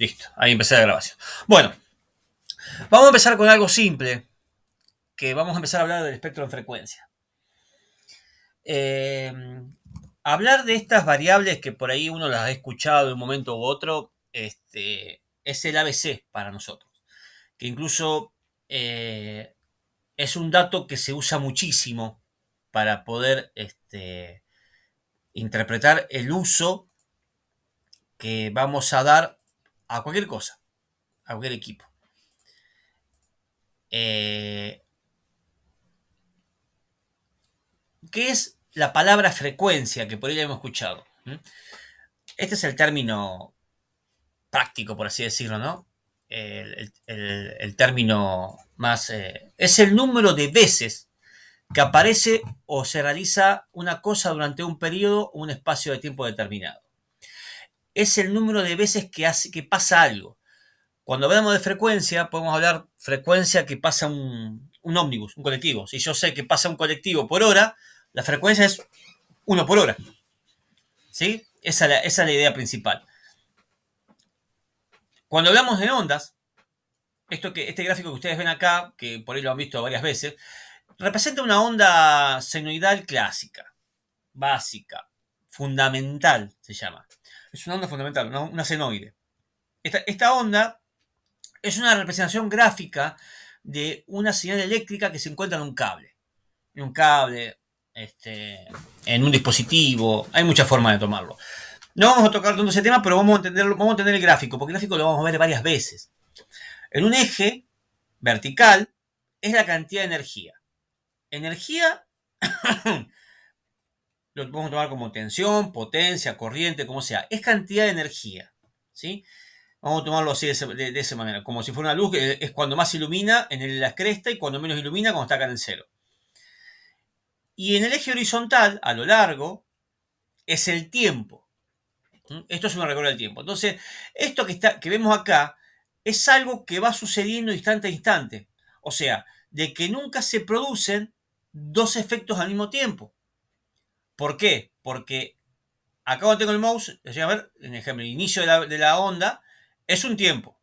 Listo, ahí empecé la grabación. Bueno, vamos a empezar con algo simple, que vamos a empezar a hablar del espectro de frecuencia. Eh, Hablar de estas variables que por ahí uno las ha escuchado en un momento u otro, es el ABC para nosotros, que incluso es un dato que se usa muchísimo para poder interpretar el uso que vamos a dar a cualquier cosa, a cualquier equipo. Eh, ¿Qué es la palabra frecuencia que por ahí ya hemos escuchado? Este es el término práctico, por así decirlo, ¿no? El término más... es el número de veces que aparece o se realiza una cosa durante un periodo o un espacio de tiempo determinado. Es el número de veces que pasa algo. Cuando hablamos de frecuencia, podemos hablar frecuencia que pasa un ómnibus, un colectivo. Si yo sé que pasa un colectivo por hora, la frecuencia es 1 por hora. ¿Sí? Esa es la idea principal. Cuando hablamos de ondas, este gráfico que ustedes ven acá, que por ahí lo han visto varias veces, representa una onda senoidal clásica, básica, fundamental se llama. Es una onda fundamental, una senoide. Esta onda es una representación gráfica de una señal eléctrica que se encuentra en un cable. En un cable, en un dispositivo. Hay muchas formas de tomarlo. No vamos a tocar tanto ese tema, pero vamos a entender el gráfico, porque el gráfico lo vamos a ver varias veces. En un eje vertical es la cantidad de energía. Energía lo podemos tomar como tensión, potencia, corriente, como sea. Es cantidad de energía. ¿Sí? Vamos a tomarlo así de esa manera. Como si fuera una luz, que es cuando más ilumina en la cresta y cuando menos ilumina cuando está acá en el cero. Y en el eje horizontal, a lo largo, es el tiempo. Esto es una recorrido del tiempo. Entonces, esto que vemos acá es algo que va sucediendo instante a instante. O sea, de que nunca se producen dos efectos al mismo tiempo. ¿Por qué? Porque acá cuando tengo el mouse, a ver, en ejemplo, el inicio de la onda es un tiempo.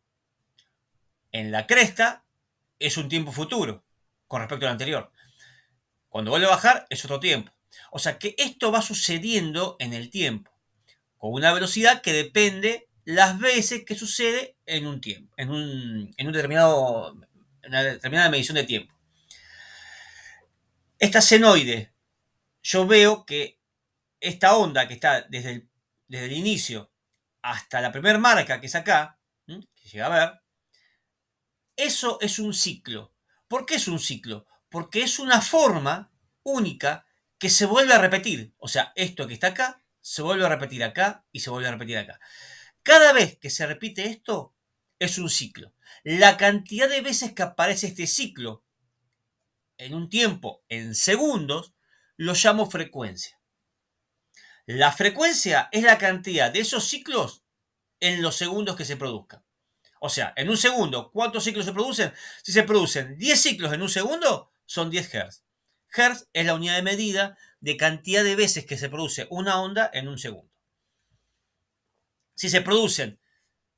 En la cresta es un tiempo futuro con respecto al anterior. Cuando vuelve a bajar es otro tiempo. O sea que esto va sucediendo en el tiempo, con una velocidad que depende las veces que sucede en un tiempo, en un determinado, una determinada medición de tiempo. Esta senoide, yo veo que esta onda que está desde el inicio hasta la primera marca que es acá, que llega a ver, eso es un ciclo. ¿Por qué es un ciclo? Porque es una forma única que se vuelve a repetir. O sea, esto que está acá se vuelve a repetir acá y se vuelve a repetir acá. Cada vez que se repite esto, es un ciclo. La cantidad de veces que aparece este ciclo en un tiempo, en segundos, lo llamo frecuencia. La frecuencia es la cantidad de esos ciclos en los segundos que se produzcan. O sea, en un segundo, ¿cuántos ciclos se producen? Si se producen 10 ciclos en un segundo, son 10 Hz. Hertz es la unidad de medida de cantidad de veces que se produce una onda en un segundo. Si se producen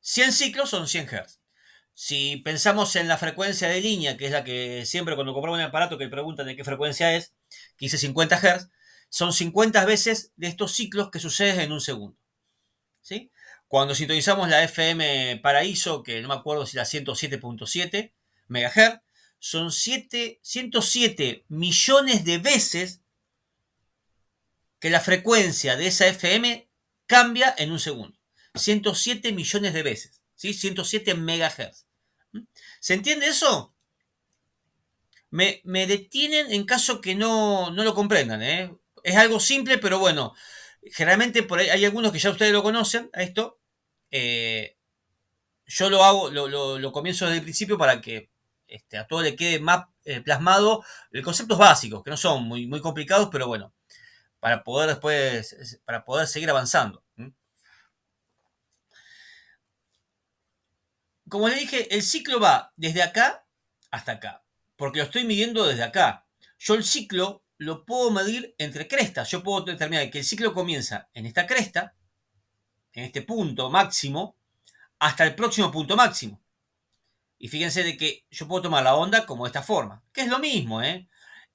100 ciclos, son 100 Hz. Si pensamos en la frecuencia de línea, que es la que siempre cuando compramos un aparato que preguntan de qué frecuencia es, que dice 50 Hz, son 50 veces de estos ciclos que suceden en un segundo. ¿Sí? Cuando sintonizamos la FM Paraíso, que no me acuerdo si la 107.7 MHz, son 107 millones de veces que la frecuencia de esa FM cambia en un segundo. 107 millones de veces. ¿Sí? 107 MHz. ¿Se entiende eso? Me detienen en caso que no lo comprendan. Es algo simple, pero bueno. Generalmente por ahí hay algunos que ya ustedes lo conocen a esto. Eh, yo lo hago, lo comienzo desde el principio para que a todo le quede más plasmado conceptos básicos, que no son muy complicados, pero bueno, para poder después, para poder seguir avanzando. Como le dije, el ciclo va desde acá hasta acá, porque lo estoy midiendo desde acá. Yo el ciclo lo puedo medir entre crestas. Yo puedo determinar que el ciclo comienza en esta cresta, en este punto máximo, hasta el próximo punto máximo. Y fíjense de que yo puedo tomar la onda como de esta forma, que es lo mismo, ¿eh?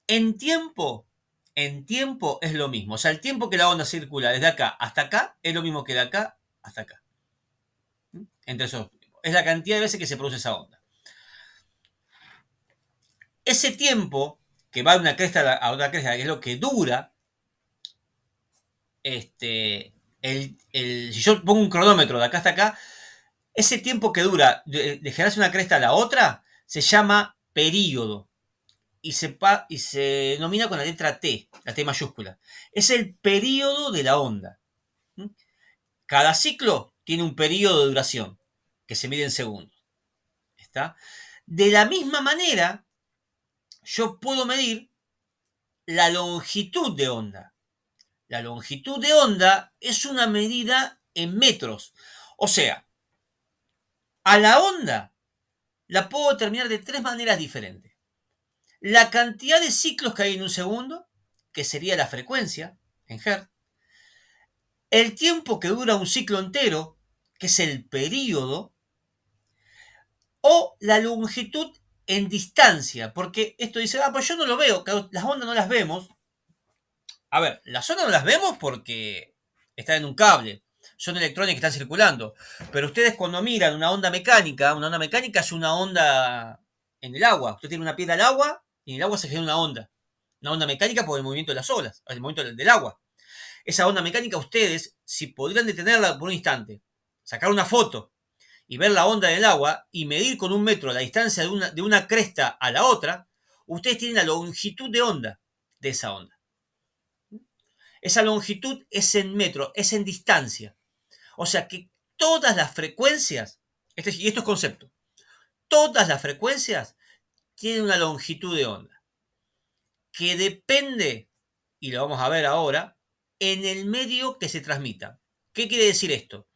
En tiempo, en tiempo es lo mismo. O sea, el tiempo que la onda circula desde acá hasta acá es lo mismo que de acá hasta acá. Entre esos, es la cantidad de veces que se produce esa onda. Ese tiempo que va de una cresta a otra cresta, que es lo que dura, si yo pongo un cronómetro de acá hasta acá, ese tiempo que dura de generarse una cresta a la otra se llama período y se denomina con la letra T, la T mayúscula. Es el período de la onda. Cada ciclo tiene un periodo de duración que se mide en segundos. ¿Está? De la misma manera, yo puedo medir la longitud de onda. La longitud de onda es una medida en metros. O sea, a la onda la puedo determinar de tres maneras diferentes. La cantidad de ciclos que hay en un segundo, que sería la frecuencia en Hertz. El tiempo que dura un ciclo entero, que es el período. O la longitud en distancia, porque esto dice, pues yo no lo veo, las ondas no las vemos. A ver, las ondas no las vemos porque están en un cable, son electrones que están circulando, pero ustedes cuando miran una onda mecánica es una onda en el agua. Usted tiene una piedra al agua y en el agua se genera una onda mecánica por el movimiento de las olas, el movimiento del agua. Esa onda mecánica ustedes, si podrían detenerla por un instante, sacar una foto y ver la onda del agua y medir con un metro la distancia de una cresta a la otra, ustedes tienen la longitud de onda de esa onda. Esa longitud es en metro, es en distancia. O sea que todas las frecuencias, y esto es concepto, todas las frecuencias tienen una longitud de onda que depende, y lo vamos a ver ahora, en el medio que se transmita. ¿Qué quiere decir esto?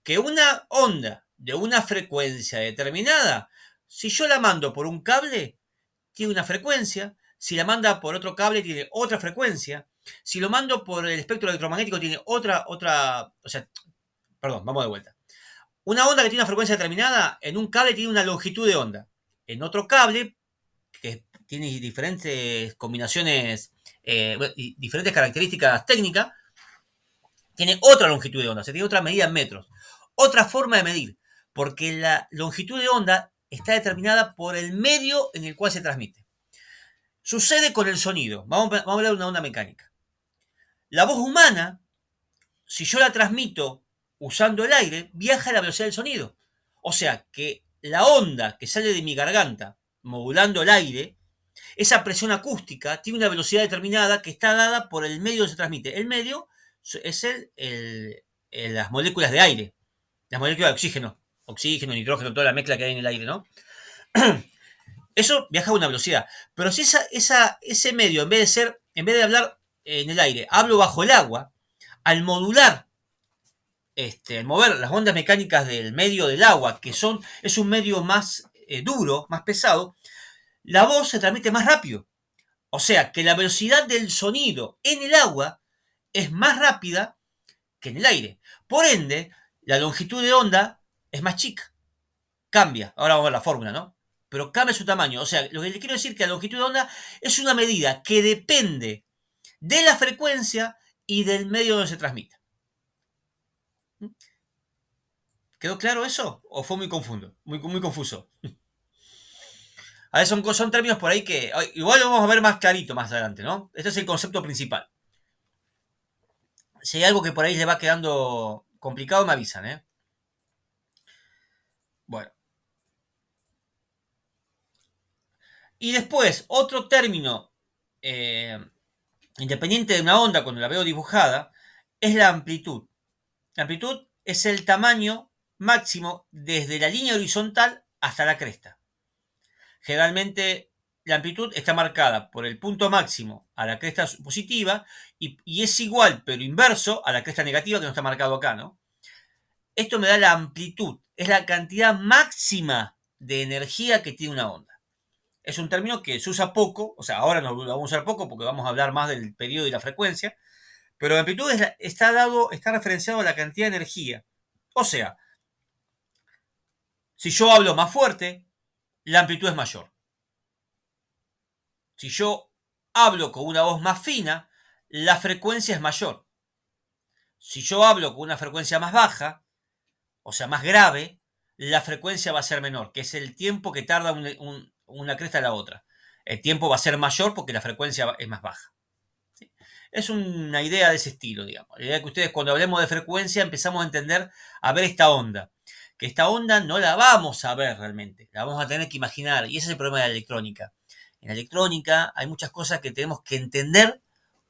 Que una onda de una frecuencia determinada, si yo la mando por un cable, tiene una frecuencia, si la manda por otro cable, tiene otra frecuencia, si lo mando por el espectro electromagnético, tiene o sea, perdón, vamos de vuelta. Una onda que tiene una frecuencia determinada, en un cable tiene una longitud de onda. En otro cable, que tiene diferentes combinaciones, diferentes características técnicas, tiene otra longitud de onda, se tiene otra medida en metros. Otra forma de medir, porque la longitud de onda está determinada por el medio en el cual se transmite. Sucede con el sonido. Vamos a hablar de una onda mecánica. La voz humana, si yo la transmito usando el aire, viaja a la velocidad del sonido. O sea que la onda que sale de mi garganta modulando el aire, esa presión acústica tiene una velocidad determinada que está dada por el medio donde se transmite. El medio es las moléculas de aire, las moléculas de oxígeno, nitrógeno, toda la mezcla que hay en el aire, ¿no? Eso viaja a una velocidad. Pero si ese medio, en vez de hablar en el aire, hablo bajo el agua, al modular, al mover las ondas mecánicas del medio del agua, es un medio más duro, más pesado, la voz se transmite más rápido. O sea que la velocidad del sonido en el agua es más rápida que en el aire. Por ende, la longitud de onda es más chica. Cambia. Ahora vamos a ver la fórmula, ¿no? Pero cambia su tamaño. O sea, lo que le quiero decir es que la longitud de onda es una medida que depende de la frecuencia y del medio donde se transmite. ¿Quedó claro eso? ¿O fue muy confuso? Muy confuso. A ver, son términos por ahí que igual lo vamos a ver más clarito más adelante, ¿no? Este es el concepto principal. Si hay algo que por ahí le va quedando complicado, me avisan, ¿eh? Bueno. Y después, otro término independiente de una onda cuando la veo dibujada, es la amplitud. La amplitud es el tamaño máximo desde la línea horizontal hasta la cresta. Generalmente la amplitud está marcada por el punto máximo a la cresta positiva y es igual, pero inverso, a la cresta negativa que no está marcado acá, ¿no? Esto me da la amplitud, es la cantidad máxima de energía que tiene una onda. Es un término que se usa poco, o sea, ahora no lo vamos a usar poco porque vamos a hablar más del periodo y la frecuencia, pero la amplitud está referenciado a la cantidad de energía. O sea, Si yo hablo más fuerte, la amplitud es mayor. Si yo hablo con una voz más fina, la frecuencia es mayor. Si yo hablo con una frecuencia más baja, o sea, más grave, la frecuencia va a ser menor, que es el tiempo que tarda una cresta a la otra. El tiempo va a ser mayor porque la frecuencia es más baja. ¿Sí? Es una idea de ese estilo, digamos. La idea de que ustedes cuando hablemos de frecuencia empezamos a entender, a ver esta onda. Que esta onda no la vamos a ver realmente, la vamos a tener que imaginar. Y ese es el problema de la electrónica. En la electrónica hay muchas cosas que tenemos que entender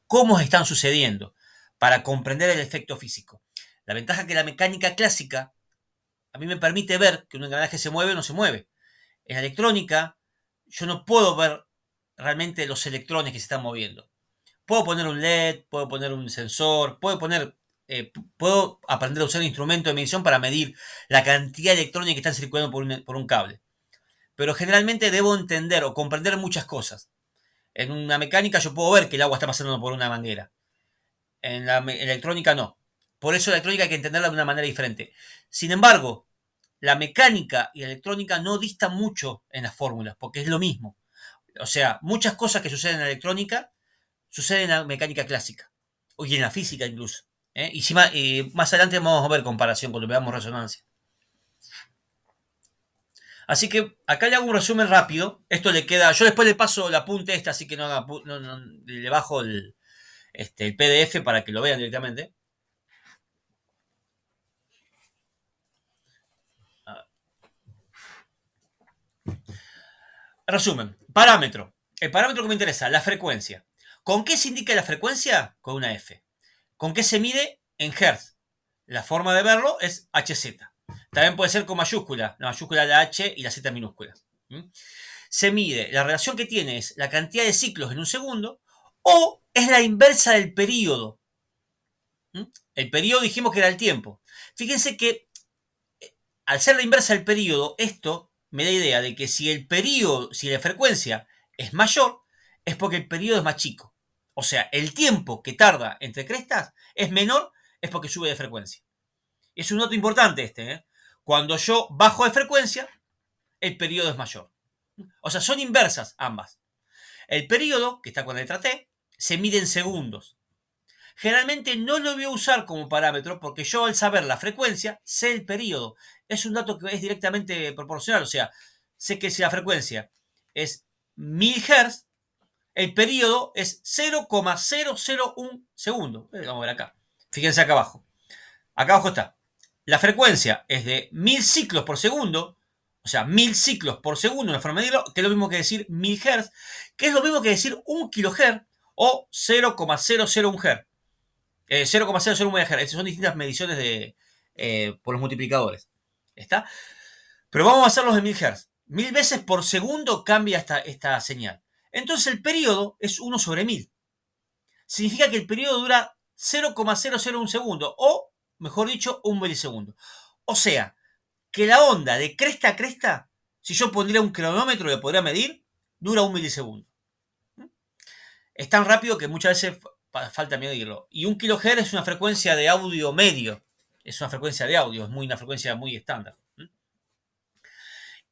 cómo están sucediendo para comprender el efecto físico. La ventaja que la mecánica clásica a mí me permite ver que un engranaje se mueve o no se mueve. En la electrónica, yo no puedo ver realmente los electrones que se están moviendo. Puedo poner un LED, puedo poner un sensor, puedo aprender a usar un instrumento de medición para medir la cantidad de electrones que están circulando por un cable. Pero generalmente debo entender o comprender muchas cosas. En una mecánica yo puedo ver que el agua está pasando por una manguera. En la electrónica no. Por eso la electrónica hay que entenderla de una manera diferente. Sin embargo, la mecánica y la electrónica no distan mucho en las fórmulas, porque es lo mismo. O sea, muchas cosas que suceden en la electrónica suceden en la mecánica clásica, y en la física incluso. Y si más adelante vamos a ver comparación cuando veamos resonancia. Así que acá le hago un resumen rápido. Esto le queda. Yo después le paso el apunte este, así que le bajo el PDF para que lo vean directamente. Resumen, parámetro. El parámetro que me interesa, la frecuencia. ¿Con qué se indica la frecuencia? Con una F. ¿Con qué se mide? En Hertz. La forma de verlo es Hz. También puede ser con mayúscula, la mayúscula, la H y la Z minúscula. Se mide, la relación que tiene es la cantidad de ciclos en un segundo o es la inversa del periodo. El periodo dijimos que era el tiempo. Fíjense que al ser la inversa del periodo, esto me da idea de que si la frecuencia es mayor, es porque el periodo es más chico. O sea, el tiempo que tarda entre crestas es menor, es porque sube de frecuencia. Es un dato importante este, ¿eh? Cuando yo bajo de frecuencia, el periodo es mayor. O sea, son inversas ambas. El periodo, que está con la letra T, se mide en segundos. Generalmente no lo voy a usar como parámetro porque yo al saber la frecuencia sé el periodo. Es un dato que es directamente proporcional. O sea, sé que si la frecuencia es 1000 Hz, el periodo es 0,001 segundo. Vamos a ver acá. Fíjense acá abajo. Acá abajo está. La frecuencia es de 1000 ciclos por segundo. O sea, 1000 ciclos por segundo, una forma de decirlo, que es lo mismo que decir 1000 Hz, que es lo mismo que decir 1 kHz o 0,001 Hz. 0,001 MHz. Estas son distintas mediciones por los multiplicadores. ¿Está? Pero vamos a hacerlos de 1000 Hz. 1000 veces por segundo cambia esta señal. Entonces el periodo es 1 sobre 1000. Significa que el periodo dura 0,001 segundo o, mejor dicho, 1 milisegundo. O sea, que la onda de cresta a cresta, si yo pondría un cronómetro y lo podría medir, dura 1 milisegundo. Es tan rápido que muchas veces falta medirlo. Y 1 kHz es una frecuencia de audio medio. Es una frecuencia de audio, es una frecuencia muy estándar.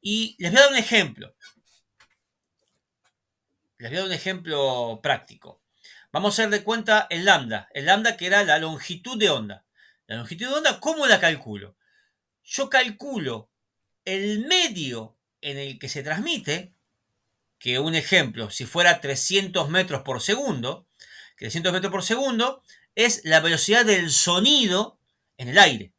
Y les voy a dar un ejemplo. Les voy a dar un ejemplo práctico. Vamos a hacer de cuenta el lambda. El lambda que era la longitud de onda. La longitud de onda, ¿cómo la calculo? Yo calculo el medio en el que se transmite, que un ejemplo, si fuera 300 metros por segundo, que 300 metros por segundo es la velocidad del sonido en el aire.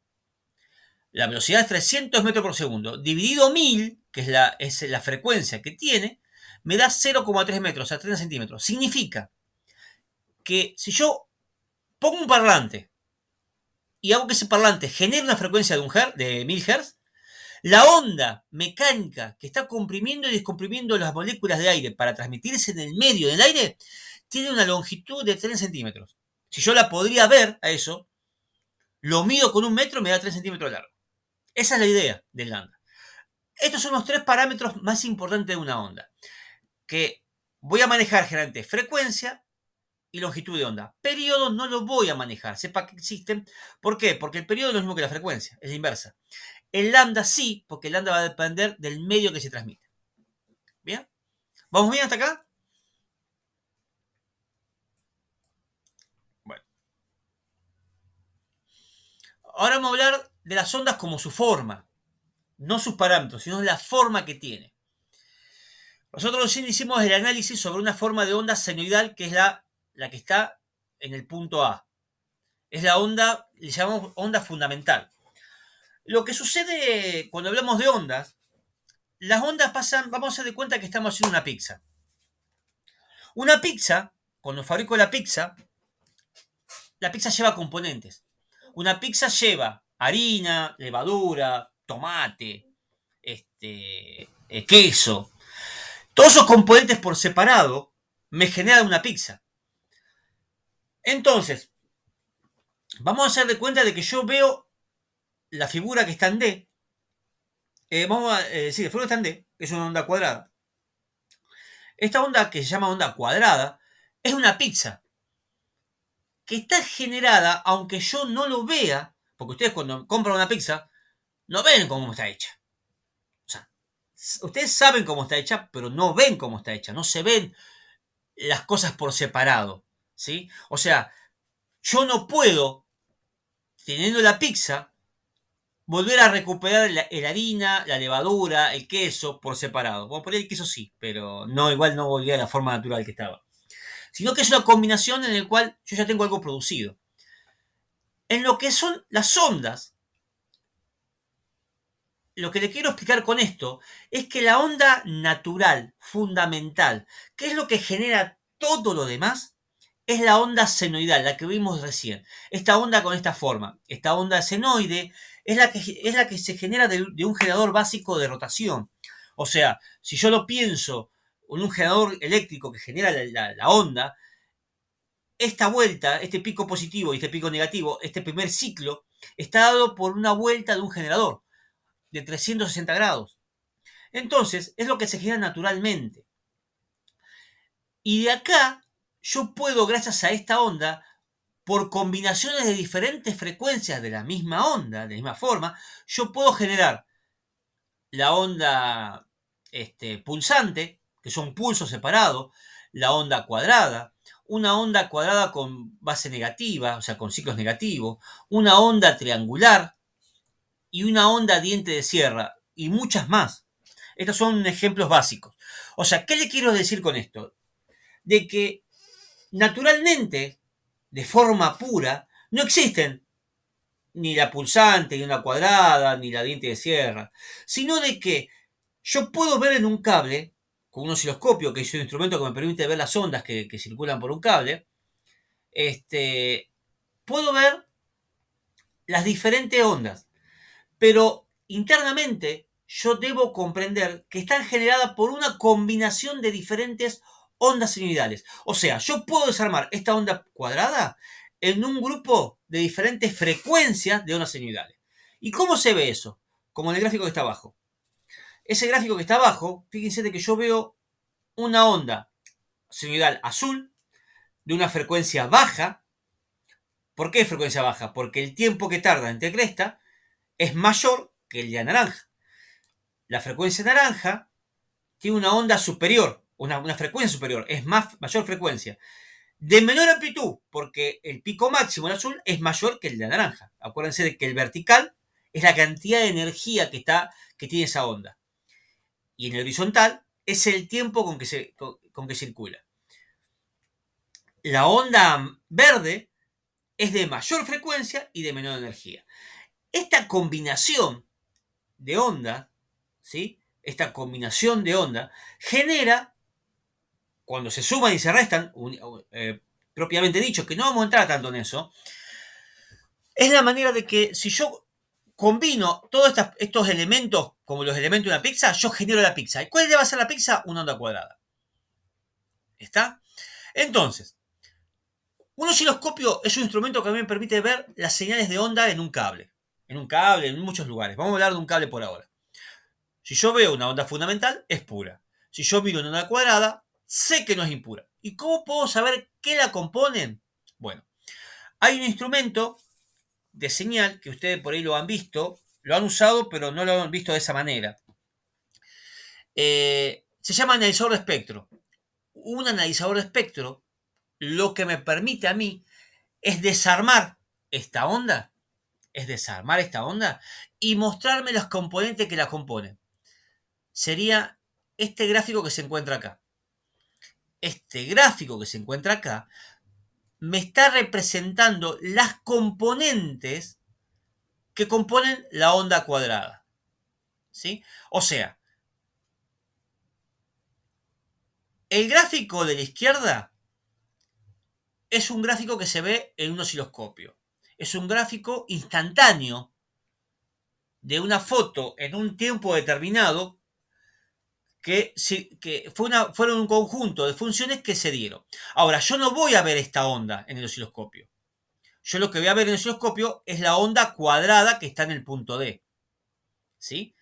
La velocidad es 300 metros por segundo. Dividido 1000, que es la frecuencia que tiene, me da 0,3 metros, o sea, 30 centímetros. Significa que si yo pongo un parlante y hago que ese parlante genere una frecuencia de 1000 Hz, la onda mecánica que está comprimiendo y descomprimiendo las moléculas de aire para transmitirse en el medio del aire tiene una longitud de 3 centímetros. Si yo la podría ver a eso, lo mido con 1 metro, me da 3 centímetros de largo. Esa es la idea del lambda. Estos son los 3 parámetros más importantes de una onda, que voy a manejar generalmente frecuencia y longitud de onda. Periodo no lo voy a manejar, sepa que existen. ¿Por qué? Porque el periodo es lo mismo que la frecuencia, es la inversa. El lambda sí, porque el lambda va a depender del medio que se transmite. ¿Bien? ¿Vamos bien hasta acá? Bueno. Ahora vamos a hablar de las ondas como su forma. No sus parámetros, sino la forma que tiene. Nosotros recién hicimos el análisis sobre una forma de onda senoidal que es la que está en el punto A. Es la onda, le llamamos onda fundamental. Lo que sucede cuando hablamos de ondas, las ondas pasan, vamos a hacer de cuenta que estamos haciendo una pizza. Una pizza, cuando fabrico la pizza lleva componentes. Una pizza lleva harina, levadura, tomate, queso. Todos esos componentes por separado me generan una pizza. Entonces, vamos a hacer de cuenta de que yo veo la figura que está en D. Vamos a decir, la figura que está en D, que es una onda cuadrada. Esta onda que se llama onda cuadrada es una pizza que está generada, aunque yo no lo vea, porque ustedes cuando compran una pizza no ven cómo está hecha. O sea, ustedes saben cómo está hecha, pero no ven cómo está hecha, no se ven las cosas por separado, ¿sí? O sea, yo no puedo, teniendo la pizza, volver a recuperar la harina, la levadura, el queso por separado. Bueno, por ahí el queso sí, pero no, igual no volvía a la forma natural que estaba. Sino que es una combinación en la cual yo ya tengo algo producido. En lo que son las ondas, lo que le quiero explicar con esto es que la onda natural, fundamental, que es lo que genera todo lo demás, es la onda senoidal, la que vimos recién. Esta onda con esta forma, esta onda senoide, es la que se genera de un generador básico de rotación. O sea, si yo lo pienso en un generador eléctrico que genera la onda, esta vuelta, este pico positivo y este pico negativo, este primer ciclo, está dado por una vuelta de un generador de 360 grados. Entonces, es lo que se genera naturalmente. Y de acá, yo puedo, gracias a esta onda, por combinaciones de diferentes frecuencias de la misma onda, de la misma forma, yo puedo generar la onda pulsante, que son pulsos separados, la onda cuadrada, una onda cuadrada con base negativa, o sea, con ciclos negativos, una onda triangular y una onda diente de sierra, y muchas más. Estos son ejemplos básicos. O sea, ¿qué le quiero decir con esto? De que naturalmente, de forma pura, no existen ni la pulsante, ni una cuadrada, ni la diente de sierra, sino de que yo puedo ver en un cable, con un osciloscopio, que es un instrumento que me permite ver las ondas que circulan por un cable, puedo ver las diferentes ondas, pero internamente yo debo comprender que están generadas por una combinación de diferentes ondas sinusoidales. O sea, yo puedo desarmar esta onda cuadrada en un grupo de diferentes frecuencias de ondas sinusoidales. ¿Y cómo se ve eso? Como en el gráfico que está abajo. Ese gráfico que está abajo, fíjense de que yo veo una onda sinusoidal azul de una frecuencia baja. ¿Por qué frecuencia baja? Porque el tiempo que tarda entre cresta es mayor que el de naranja. La frecuencia naranja tiene una onda superior, una frecuencia superior, es mayor frecuencia. De menor amplitud, porque el pico máximo del azul es mayor que el de naranja. Acuérdense de que el vertical es la cantidad de energía que tiene esa onda. Y en el horizontal es el tiempo con que circula. La onda verde es de mayor frecuencia y de menor energía. Esta combinación de onda, ¿sí? Esta combinación de onda genera, cuando se suman y se restan, propiamente dicho, que no vamos a entrar tanto en eso, es la manera de que si yo combino todos estos elementos como los elementos de una pizza, yo genero la pizza. ¿Y cuál va a ser la pizza? Una onda cuadrada. ¿Está? Entonces, un osciloscopio es un instrumento que a mí me permite ver las señales de onda en un cable. En un cable, en muchos lugares. Vamos a hablar de un cable por ahora. Si yo veo una onda fundamental, es pura. Si yo miro una onda cuadrada, sé que no es impura. ¿Y cómo puedo saber qué la componen? Bueno, hay un instrumento de señal que ustedes por ahí lo han visto, lo han usado, pero no lo han visto de esa manera. Se llama analizador de espectro. Un analizador de espectro lo que me permite a mí es desarmar esta onda, y mostrarme los componentes que la componen. Sería este gráfico que se encuentra acá. Este gráfico que se encuentra acá me está representando las componentes que componen la onda cuadrada. ¿Sí? O sea, el gráfico de la izquierda es un gráfico que se ve en un osciloscopio. Es un gráfico instantáneo de una foto en un tiempo determinado que fueron un conjunto de funciones que se dieron. Ahora, yo no voy a ver esta onda en el osciloscopio. Yo lo que voy a ver en el osciloscopio es la onda cuadrada que está en el punto D. ¿Sí?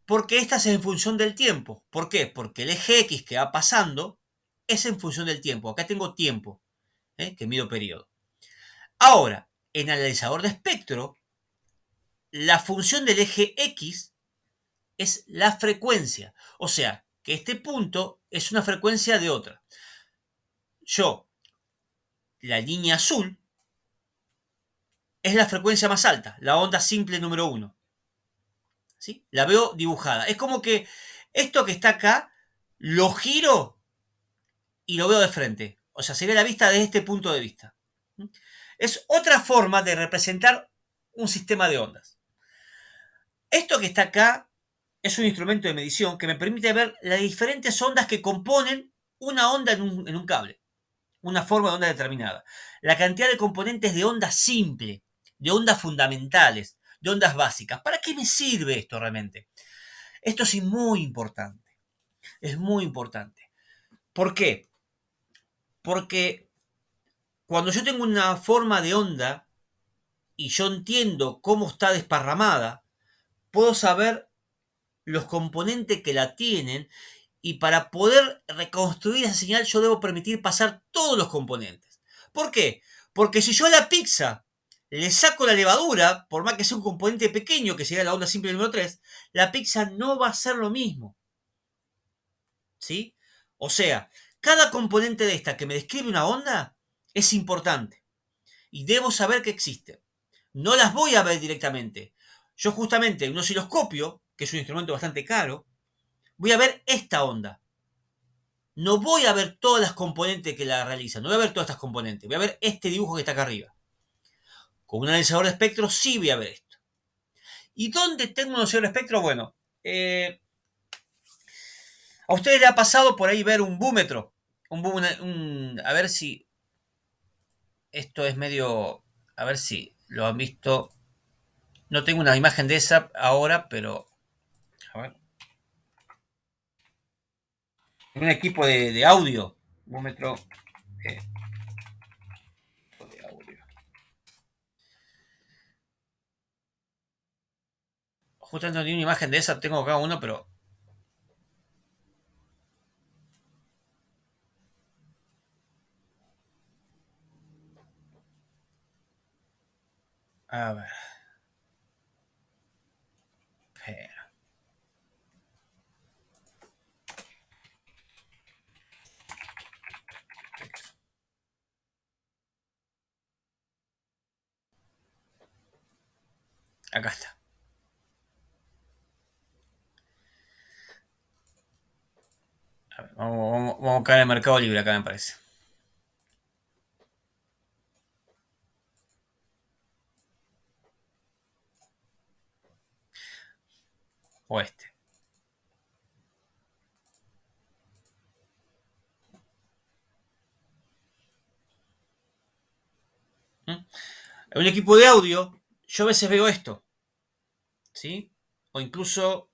Porque esta es en función del tiempo. ¿Por qué? Porque el eje X que va pasando es en función del tiempo. Acá tengo tiempo, que mido periodo. Ahora, en analizador de espectro, la función del eje X es la frecuencia. O sea, que este punto es una frecuencia de otra. Yo, la línea azul, es la frecuencia más alta, la onda simple número 1. ¿Sí? La veo dibujada. Es como que esto que está acá, lo giro y lo veo de frente. O sea, sería la vista desde este punto de vista. Es otra forma de representar un sistema de ondas. Esto que está acá es un instrumento de medición que me permite ver las diferentes ondas que componen una onda en un cable, una forma de onda determinada. La cantidad de componentes de onda simple, de ondas fundamentales, de ondas básicas. ¿Para qué me sirve esto realmente? Esto es muy importante. Es muy importante. ¿Por qué? Porque cuando yo tengo una forma de onda y yo entiendo cómo está desparramada, puedo saber los componentes que la tienen y para poder reconstruir esa señal yo debo permitir pasar todos los componentes. ¿Por qué? Porque si yo a la pizza le saco la levadura, por más que sea un componente pequeño, que sería la onda simple número 3, la pizza no va a ser lo mismo. ¿Sí? O sea, cada componente de esta que me describe una onda es importante y debo saber que existe. No las voy a ver directamente. Yo justamente en un osciloscopio, que es un instrumento bastante caro, voy a ver esta onda. No voy a ver todas las componentes que la realizan, no voy a ver todas estas componentes, voy a ver este dibujo que está acá arriba. Con un analizador de espectro sí voy a ver esto. ¿Y dónde tengo un analizador de espectro? Bueno, a ustedes les ha pasado por ahí ver un búmetro. A ver si esto es medio... A ver si lo han visto. No tengo una imagen de esa ahora, pero... A ver. Un equipo de audio. Búmetro eh, de audio. Justamente no tengo una imagen de esa, tengo acá uno, pero... A ver. Espera. Acá está. A ver, vamos a buscar en el Mercado Libre acá, me parece. O este. ¿Mm? En un equipo de audio, yo a veces veo esto. ¿Sí? O incluso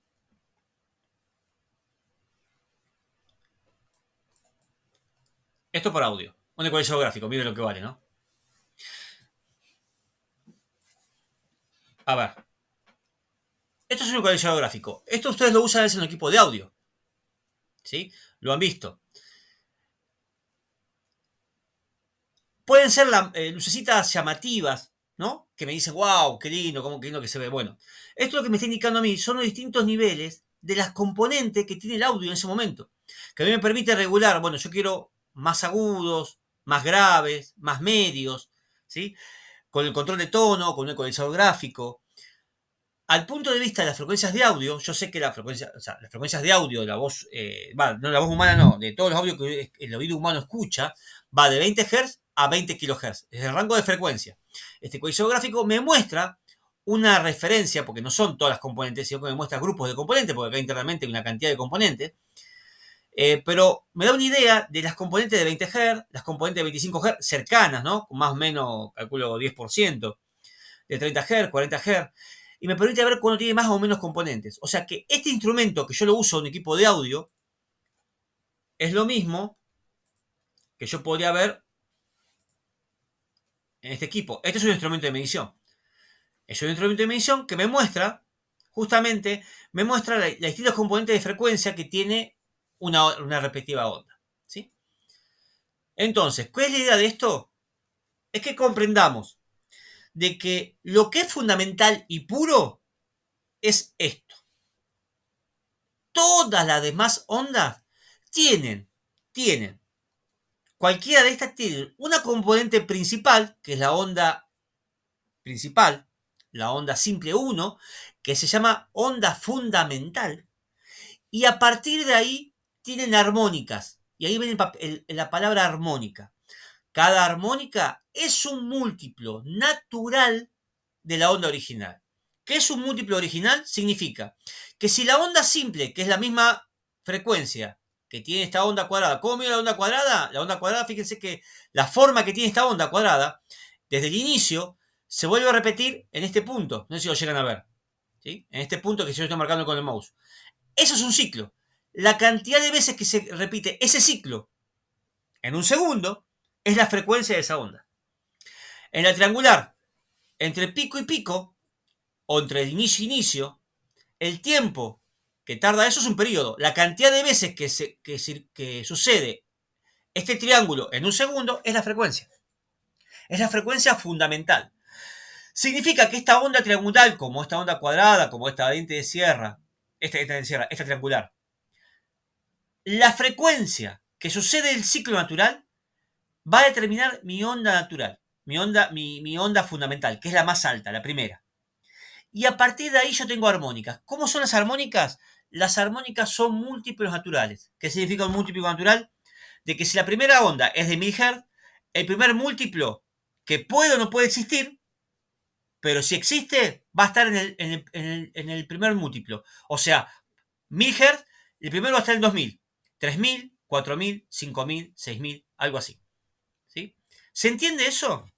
esto por audio. Un ecualizador gráfico, mire lo que vale, ¿no? A ver. Esto es un ecualizador gráfico. Esto ustedes lo usan a veces en un equipo de audio. ¿Sí? Lo han visto. Pueden ser lucecitas llamativas, ¿no? Que me dicen, wow, qué lindo que se ve. Bueno, esto lo que me está indicando a mí son los distintos niveles de las componentes que tiene el audio en ese momento. Que a mí me permite regular, bueno, yo quiero más agudos, más graves, más medios, ¿sí? Con el control de tono, con el ecualizador gráfico. Al punto de vista de las frecuencias de audio, yo sé que las frecuencias de audio de la voz, no la voz humana, no, de todos los audios que el oído humano escucha, va de 20 Hz a 20 kHz. Es el rango de frecuencia. Este ecualizador gráfico me muestra una referencia, porque no son todas las componentes, sino que me muestra grupos de componentes, porque acá internamente hay una cantidad de componentes, pero me da una idea de las componentes de 20 Hz, las componentes de 25 Hz cercanas, ¿no? Más o menos, calculo 10%, de 30 Hz, 40 Hz, y me permite ver cuándo tiene más o menos componentes. O sea que este instrumento que yo lo uso en un equipo de audio es lo mismo que yo podría ver en este equipo. Este es un instrumento de medición. Es un instrumento de medición que me muestra, justamente, me muestra las distintas componentes de frecuencia que tiene una respectiva onda. ¿Sí? Entonces, ¿cuál es la idea de esto? Es que comprendamos de que lo que es fundamental y puro es esto. Todas las demás ondas tienen, cualquiera de estas tiene una componente principal, que es la onda principal, la onda simple 1, que se llama onda fundamental, y a partir de ahí tienen armónicas, y ahí viene la palabra armónica. Cada armónica es un múltiplo natural de la onda original. ¿Qué es un múltiplo original? Significa que si la onda simple, que es la misma frecuencia que tiene esta onda cuadrada, ¿cómo mira la onda cuadrada? La onda cuadrada, fíjense que la forma que tiene esta onda cuadrada, desde el inicio, se vuelve a repetir en este punto. No sé si lo llegan a ver. ¿Sí? En este punto que yo estoy marcando con el mouse. Eso es un ciclo. La cantidad de veces que se repite ese ciclo en un segundo es la frecuencia de esa onda. En la triangular, entre pico y pico, o entre el inicio y inicio, el tiempo que tarda eso es un periodo. La cantidad de veces que sucede este triángulo en un segundo es la frecuencia. Es la frecuencia fundamental. Significa que esta onda triangular, como esta onda cuadrada, como esta diente de sierra, esta triangular, la frecuencia que sucede el ciclo natural va a determinar mi onda natural, mi onda fundamental, que es la más alta, la primera. Y a partir de ahí yo tengo armónicas. ¿Cómo son las armónicas? Las armónicas son múltiplos naturales. ¿Qué significa un múltiplo natural? De que si la primera onda es de 1000 Hz, el primer múltiplo, que puede o no puede existir, pero si existe, va a estar en el primer múltiplo. O sea, 1000 Hz, el primero va a estar en 2000, 3000, 4000, 5000, 6000, algo así. ¿Sí? ¿Se entiende eso?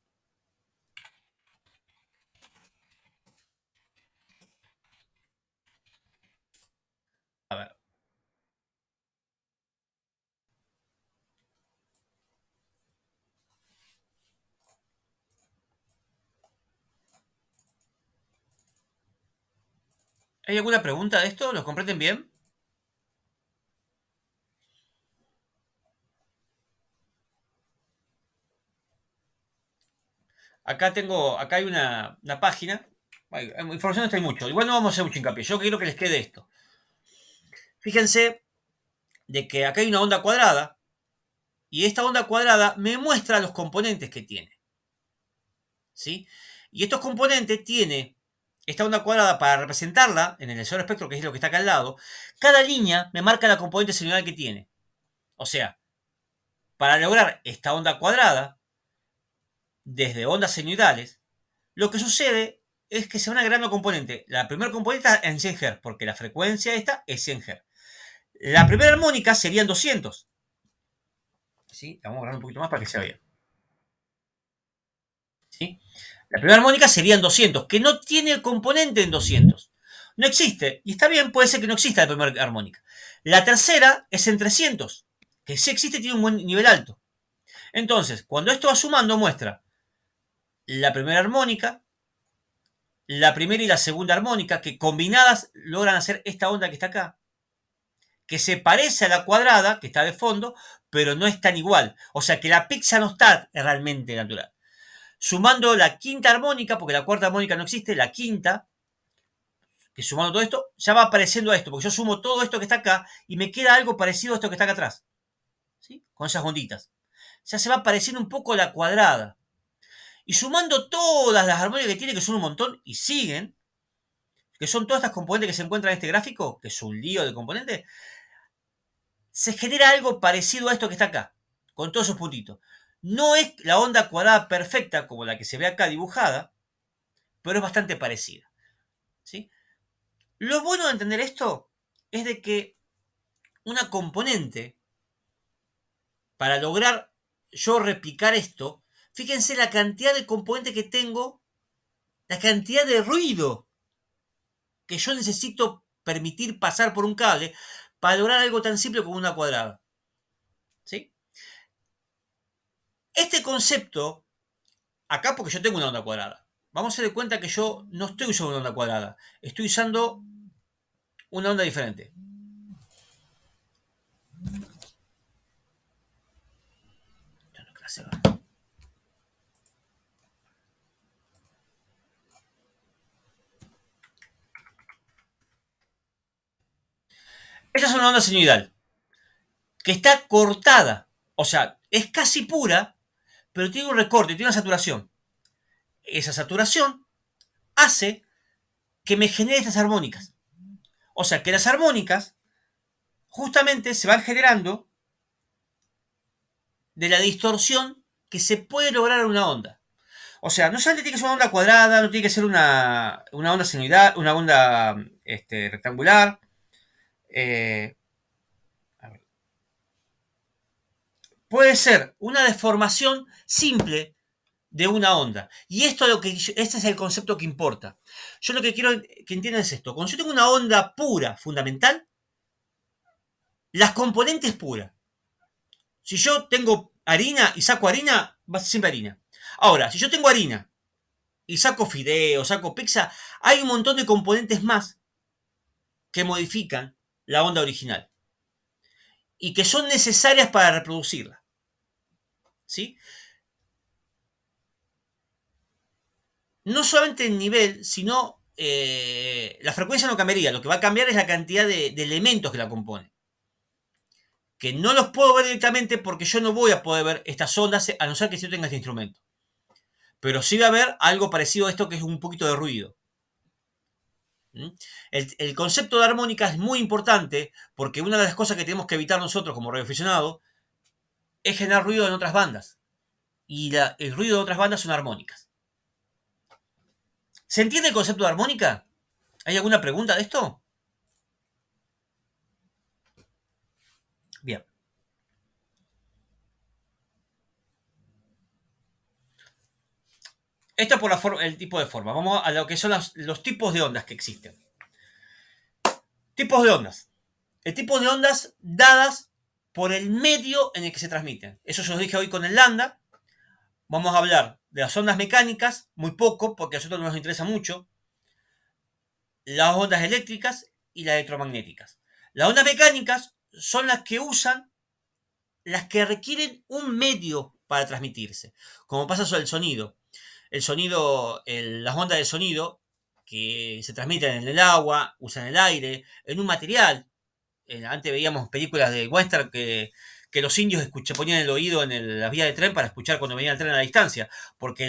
A ver. ¿Hay alguna pregunta de esto? ¿Lo comprenden bien? Acá hay una página. Información no está mucho. Igual no vamos a hacer mucho hincapié. Yo quiero que les quede esto. Fíjense de que acá hay una onda cuadrada y esta onda cuadrada me muestra los componentes que tiene. ¿Sí? Y estos componentes tiene esta onda cuadrada para representarla en el solo espectro, que es lo que está acá al lado. Cada línea me marca la componente señal que tiene. O sea, para lograr esta onda cuadrada, desde ondas senoidales, lo que sucede es que se van agregando componentes. La primera componente está en 100 Hz, porque la frecuencia esta es 100 Hz. La primera armónica serían 200. ¿Sí? La vamos a agarrar un poquito más para que se vea. ¿Sí? La primera armónica serían 200, que no tiene el componente en 200. No existe. Y está bien, puede ser que no exista la primera armónica. La tercera es en 300, que sí existe y tiene un buen nivel alto. Entonces, cuando esto va sumando, muestra la primera armónica, la primera y la segunda armónica, que combinadas logran hacer esta onda que está acá, que se parece a la cuadrada, que está de fondo, pero no es tan igual. O sea que la pizza no está realmente natural. sumando la quinta armónica, porque la cuarta armónica no existe, la quinta, que sumando todo esto, ya va apareciendo a esto, porque yo sumo todo esto que está acá y me queda algo parecido a esto que está acá atrás, ¿sí? Con esas onditas. Ya se va pareciendo un poco a la cuadrada. Y sumando todas las armónicas que tiene, que son un montón, y siguen, que son todas estas componentes que se encuentran en este gráfico, que es un lío de componentes, se genera algo parecido a esto que está acá, con todos esos puntitos. No es la onda cuadrada perfecta como la que se ve acá dibujada, pero es bastante parecida, ¿sí? Lo bueno de entender esto es de que una componente, para lograr yo replicar esto, fíjense la cantidad de componentes que tengo, la cantidad de ruido que yo necesito permitir pasar por un cable para lograr algo tan simple como una cuadrada, ¿sí? Este concepto, acá porque yo tengo una onda cuadrada, vamos a hacer de cuenta que yo no estoy usando una onda cuadrada, estoy usando una onda diferente. Esta es una onda sinusoidal que está cortada, o sea, es casi pura, pero tiene un recorte, tiene una saturación. Esa saturación hace que me genere estas armónicas. O sea, que las armónicas justamente se van generando de la distorsión que se puede lograr en una onda. O sea, no solamente tiene que ser una onda cuadrada, no tiene que ser una onda sinusoidal, una onda rectangular. eh, Puede ser una deformación simple de una onda. Y esto es este es el concepto que importa. Yo lo que quiero que entiendan es esto. Cuando yo tengo una onda pura, fundamental, las componentes puras. Si yo tengo harina y saco harina, va a ser siempre harina. Ahora, si yo tengo harina y saco fideo, saco pizza, hay un montón de componentes más que modifican la onda original y que son necesarias para reproducirla. ¿Sí? No solamente el nivel, sino la frecuencia no cambiaría. Lo que va a cambiar es la cantidad de elementos que la componen. Que no los puedo ver directamente porque yo no voy a poder ver estas ondas a no ser que yo tenga este instrumento. Pero sí va a haber algo parecido a esto que es un poquito de ruido. El concepto de armónica es muy importante porque una de las cosas que tenemos que evitar nosotros como radioaficionados es generar ruido en otras bandas. Y el ruido de otras bandas son armónicas. ¿Se entiende el concepto de armónica? ¿Hay alguna pregunta de esto? Bien. Esto es por el tipo de forma. Vamos a lo que son los tipos de ondas que existen. Tipos de ondas. El tipo de ondas dadas por el medio en el que se transmiten. Eso se los dije hoy con el lambda. Vamos a hablar de las ondas mecánicas, muy poco, porque a nosotros no nos interesa mucho. Las ondas eléctricas y las electromagnéticas. Las ondas mecánicas son las que usan, las que requieren un medio para transmitirse, como pasa sobre el sonido. Las ondas de sonido que se transmiten en el agua, usan el aire, en un material. Antes veíamos películas de western que los indios ponían el oído en las vías de tren para escuchar cuando venía el tren a la distancia, porque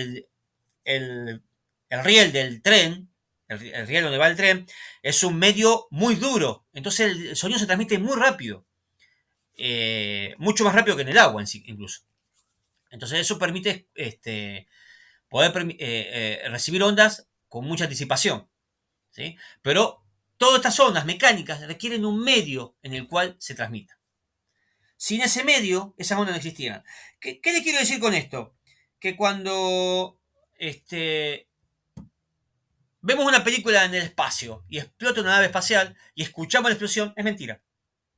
el, el riel del tren, el riel donde va el tren, es un medio muy duro, entonces el sonido se transmite muy rápido, mucho más rápido que en el agua en sí, incluso. Entonces eso permite poder recibir ondas con mucha anticipación, ¿sí? Pero todas estas ondas mecánicas requieren un medio en el cual se transmita. Sin ese medio, esas ondas no existieran. ¿Qué le quiero decir con esto? Que cuando vemos una película en el espacio y explota una nave espacial y escuchamos la explosión, es mentira.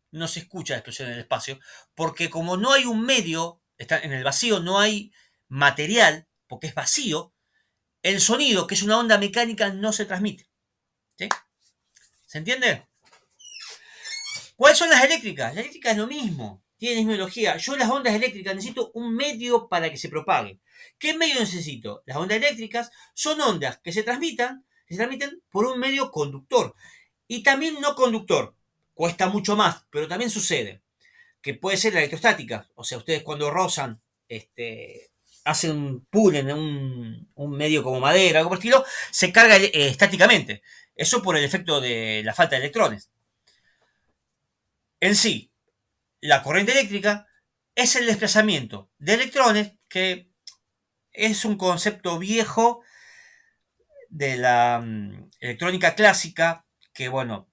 No se escucha la explosión en el espacio porque como no hay un medio, está en el vacío, no hay material, porque es vacío, el sonido, que es una onda mecánica, no se transmite. ¿Sí? ¿Se entiende? ¿Cuáles son las eléctricas? La eléctrica es lo mismo. tienen la misma biología. Yo las ondas eléctricas necesito un medio para que se propaguen. ¿Qué medio necesito? Las ondas eléctricas son ondas que se transmiten por un medio conductor. Y también no conductor. Cuesta mucho más, pero también sucede. Que puede ser la electrostática. O sea, ustedes cuando rozan, hacen un pull en un medio como madera, algo por el estilo, se carga estáticamente. Eso por el efecto de la falta de electrones. En sí, la corriente eléctrica es el desplazamiento de electrones, que es un concepto viejo de la electrónica clásica, que bueno,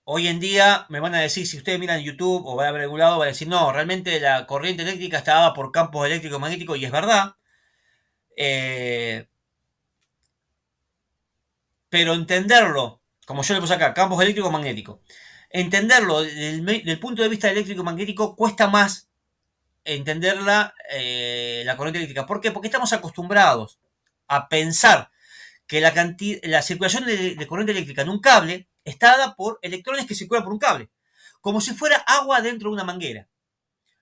hoy en día me van a decir, si ustedes miran YouTube o van a ver algún lado, van a decir, no, realmente la corriente eléctrica está dada por campos eléctricos magnéticos, y es verdad. Eh, pero entenderlo, como yo le puse acá, campos eléctricos magnéticos, entenderlo del punto de vista eléctrico magnético cuesta más entenderla, la corriente eléctrica. ¿Por qué? Porque estamos acostumbrados a pensar que la circulación de corriente eléctrica en un cable está dada por electrones que circulan por un cable, como si fuera agua dentro de una manguera.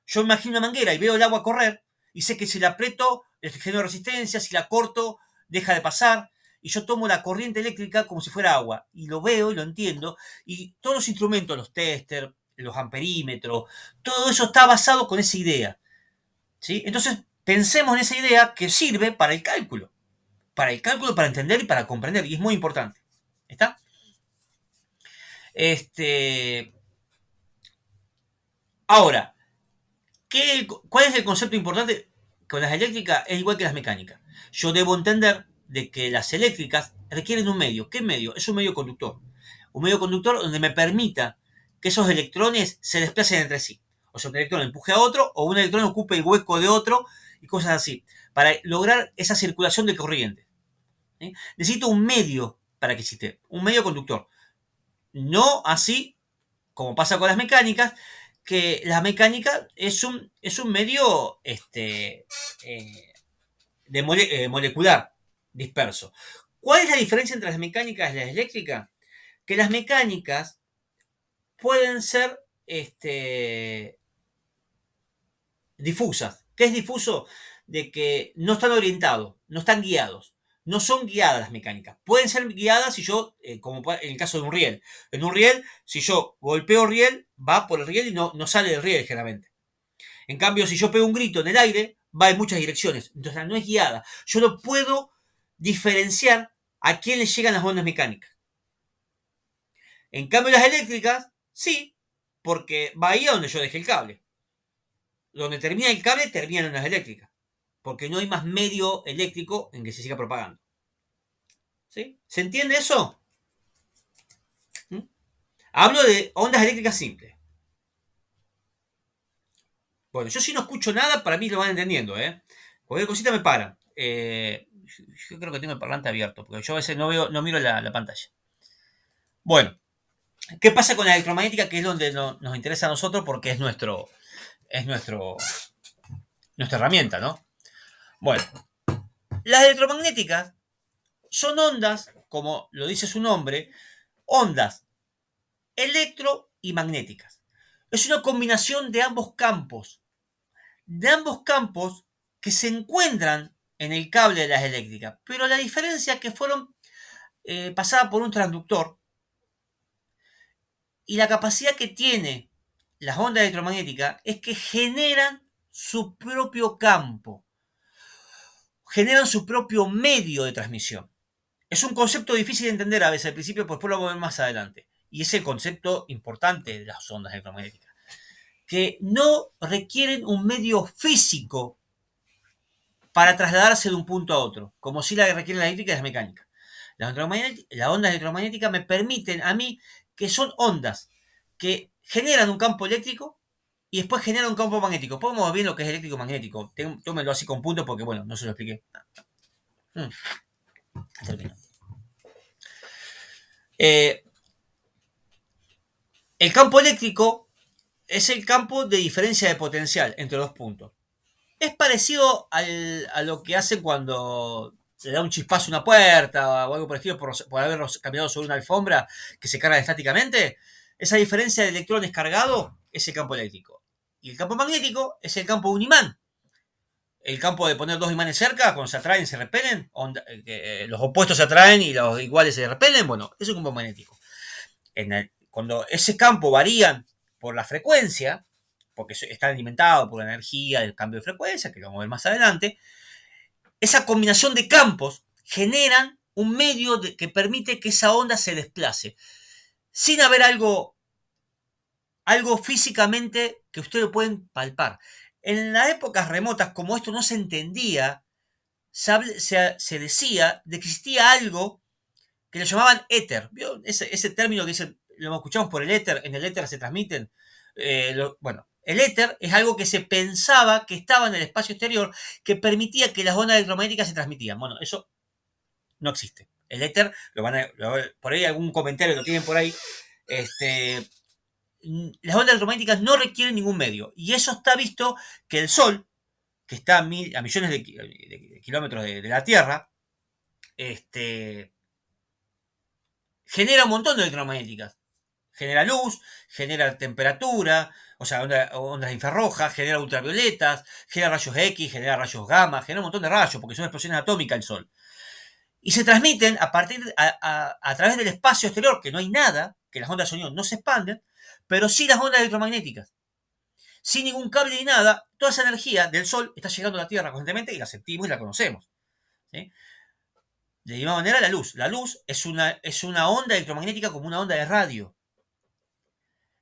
Yo imagino una manguera y veo el agua correr y sé que si la aprieto genero resistencia, si la corto deja de pasar, y yo tomo la corriente eléctrica como si fuera agua y lo veo y lo entiendo, y todos los instrumentos, los tester, los amperímetros, todo eso está basado con esa idea, ¿sí? Entonces pensemos en esa idea que sirve para entender y para comprender, y es muy importante. ¿Está? Este, ahora, ¿cuál es el concepto importante? Con las eléctricas es igual que las mecánicas. Yo debo entender de que las eléctricas requieren un medio. ¿Qué medio? Es un medio conductor. Un medio conductor donde me permita que esos electrones se desplacen entre sí. O sea, un electrón empuje a otro, o un electrón ocupe el hueco de otro, y cosas así, para lograr esa circulación de corriente. ¿Sí? Necesito un medio para que existe, un medio conductor. No así como pasa con las mecánicas, que la mecánica es un medio molecular disperso. ¿Cuál es la diferencia entre las mecánicas y las eléctricas? Que las mecánicas pueden ser difusas. ¿Qué es difuso? De que no están orientados, no están guiados. No son guiadas las mecánicas. Pueden ser guiadas si yo, como en el caso de un riel. En un riel, si yo golpeo riel, va por el riel y no sale del riel generalmente. En cambio, si yo pego un grito en el aire, va en muchas direcciones. Entonces no es guiada. Yo no puedo diferenciar a quién le llegan las ondas mecánicas. En cambio, las eléctricas, sí, porque va ahí a donde yo dejé el cable. Donde termina el cable, terminan las eléctricas. Porque no hay más medio eléctrico en que se siga propagando. ¿Sí? ¿Se entiende eso? ¿Mm? Hablo de ondas eléctricas simples. Bueno, yo si no escucho nada, para mí lo van entendiendo, ¿eh? Cualquier cosita me para. Yo creo que tengo el parlante abierto, porque yo a veces no miro la pantalla. Bueno, ¿qué pasa con la electromagnética? Que es donde nos interesa a nosotros, porque es nuestra herramienta, ¿no? Bueno, las electromagnéticas son ondas, como lo dice su nombre, ondas electro y magnéticas. Es una combinación de ambos campos que se encuentran en el cable de las eléctricas, pero la diferencia es que fueron pasadas por un transductor, y la capacidad que tiene las ondas electromagnéticas es que generan su propio campo, generan su propio medio de transmisión. Es un concepto difícil de entender a veces al principio, pues después lo vamos a ver más adelante. Y es el concepto importante de las ondas electromagnéticas, que no requieren un medio físico para trasladarse de un punto a otro, como si la requieren la eléctrica y las mecánicas. Las ondas electromagnéticas me permiten a mí, que son ondas que generan un campo eléctrico y después generan un campo magnético. Podemos ver bien lo que es eléctrico magnético. Tómenlo así con puntos porque, bueno, no se lo expliqué. Eh, el campo eléctrico es el campo de diferencia de potencial entre dos puntos. Es parecido a lo que hacen cuando le da un chispazo a una puerta o algo por el estilo, por haber caminado sobre una alfombra que se carga estáticamente. Esa diferencia de electrones cargados es el campo eléctrico. Y el campo magnético es el campo de un imán. El campo de poner dos imanes cerca, cuando se atraen, se repelen, los opuestos se atraen y los iguales se repelen, bueno, eso es un campo magnético. Cuando ese campo varían por la frecuencia, porque están alimentados por la energía del cambio de frecuencia, que lo vamos a ver más adelante, esa combinación de campos generan un medio que permite que esa onda se desplace, sin haber algo físicamente que ustedes lo pueden palpar. En las épocas remotas, como esto no se entendía, se decía de que existía algo que lo llamaban éter. ¿Vio? Ese término que dicen, lo escuchamos por el éter, en el éter se transmiten. Bueno, el éter es algo que se pensaba que estaba en el espacio exterior, que permitía que las ondas electromagnéticas se transmitían. Bueno, eso no existe. El éter, por ahí algún comentario lo tienen por ahí. Las ondas electromagnéticas no requieren ningún medio. Y eso está visto que el Sol, que está a millones de kilómetros de la Tierra, genera un montón de electromagnéticas. Genera luz, genera temperatura, o sea, ondas infrarrojas, genera ultravioletas, genera rayos X, genera rayos gamma, genera un montón de rayos, porque son explosiones atómicas el Sol. Y se transmiten a través del espacio exterior, que no hay nada, que las ondas de sonido no se expanden, pero sí las ondas electromagnéticas. Sin ningún cable ni nada, toda esa energía del Sol está llegando a la Tierra constantemente y la sentimos y la conocemos. ¿Sí? De la misma manera la luz. La luz es una onda electromagnética como una onda de radio.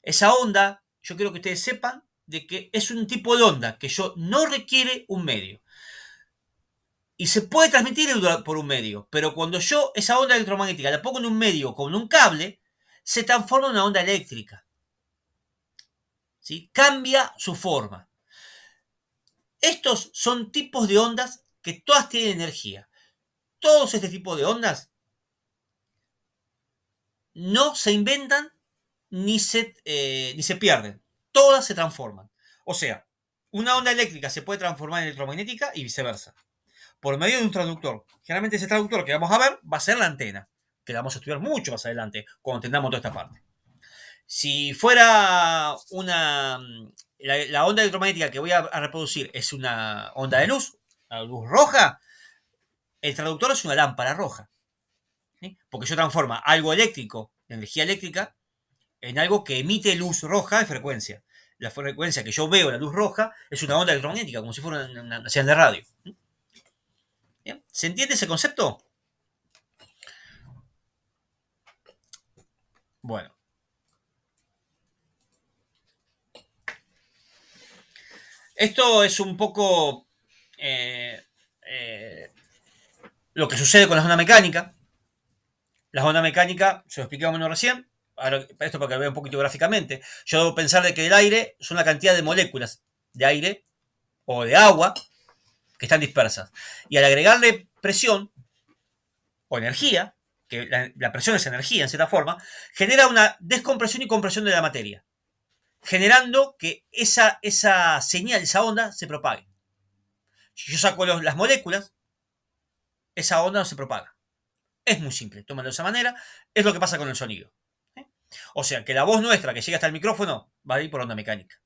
Esa onda, yo quiero que ustedes sepan de que es un tipo de onda que no requiere un medio. Y se puede transmitir por un medio, pero cuando yo esa onda electromagnética la pongo en un medio con un cable, se transforma en una onda eléctrica. ¿Sí? Cambia su forma. Estos son tipos de ondas que todas tienen energía. Todos este tipo de ondas no se inventan ni se pierden. Todas se transforman. O sea, una onda eléctrica se puede transformar en electromagnética y viceversa. Por medio de un traductor. Generalmente ese traductor que vamos a ver va a ser la antena, que la vamos a estudiar mucho más adelante, cuando entendamos toda esta parte. Si fuera la onda electromagnética que voy a reproducir es una onda de luz, la luz roja, el traductor es una lámpara roja. ¿Sí? Porque yo transforma algo eléctrico, de energía eléctrica, en algo que emite luz roja de frecuencia. La frecuencia que yo veo, la luz roja, es una onda electromagnética, como si fuera una señal de radio. ¿Bien? ¿Se entiende ese concepto? Bueno. Esto es un poco eh, eh, lo que sucede con las ondas mecánicas. Las ondas mecánicas, se lo explicaba menos recién, ahora, esto para que lo vea un poquito gráficamente. Yo debo pensar de que el aire es una cantidad de moléculas de aire o de agua que están dispersas. Y al agregarle presión o energía, que la presión es energía en cierta forma, genera una descompresión y compresión de la materia, generando que esa señal, esa onda, se propague. Si yo saco las moléculas, esa onda no se propaga. Es muy simple, tómalo de esa manera, es lo que pasa con el sonido. ¿Eh? O sea, que la voz nuestra que llega hasta el micrófono va a ir por onda mecánica.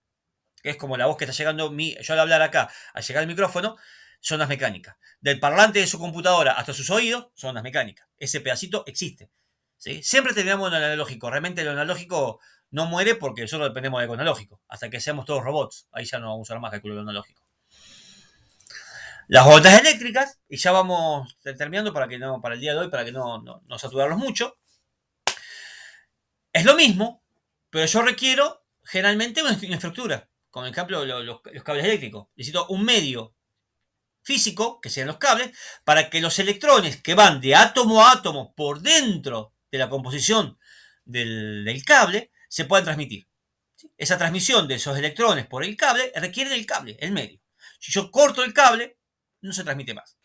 Que es como la voz que está llegando, yo al hablar acá, al llegar al micrófono, son ondas mecánicas. Del parlante de su computadora hasta sus oídos, son ondas mecánicas. Ese pedacito existe. ¿Sí? Siempre terminamos en el analógico. Realmente lo analógico no muere porque nosotros dependemos del analógico. Hasta que seamos todos robots. Ahí ya no vamos a usar más cálculo analógico. Las ondas eléctricas, y ya vamos terminando para el día de hoy, para que no saturarlos mucho. Es lo mismo, pero yo requiero generalmente una infraestructura. Con el ejemplo, los cables eléctricos. Necesito un medio físico, que sean los cables, para que los electrones que van de átomo a átomo por dentro de la composición del cable se puedan transmitir. Esa transmisión de esos electrones por el cable requiere del cable, el medio. Si yo corto el cable, no se transmite más.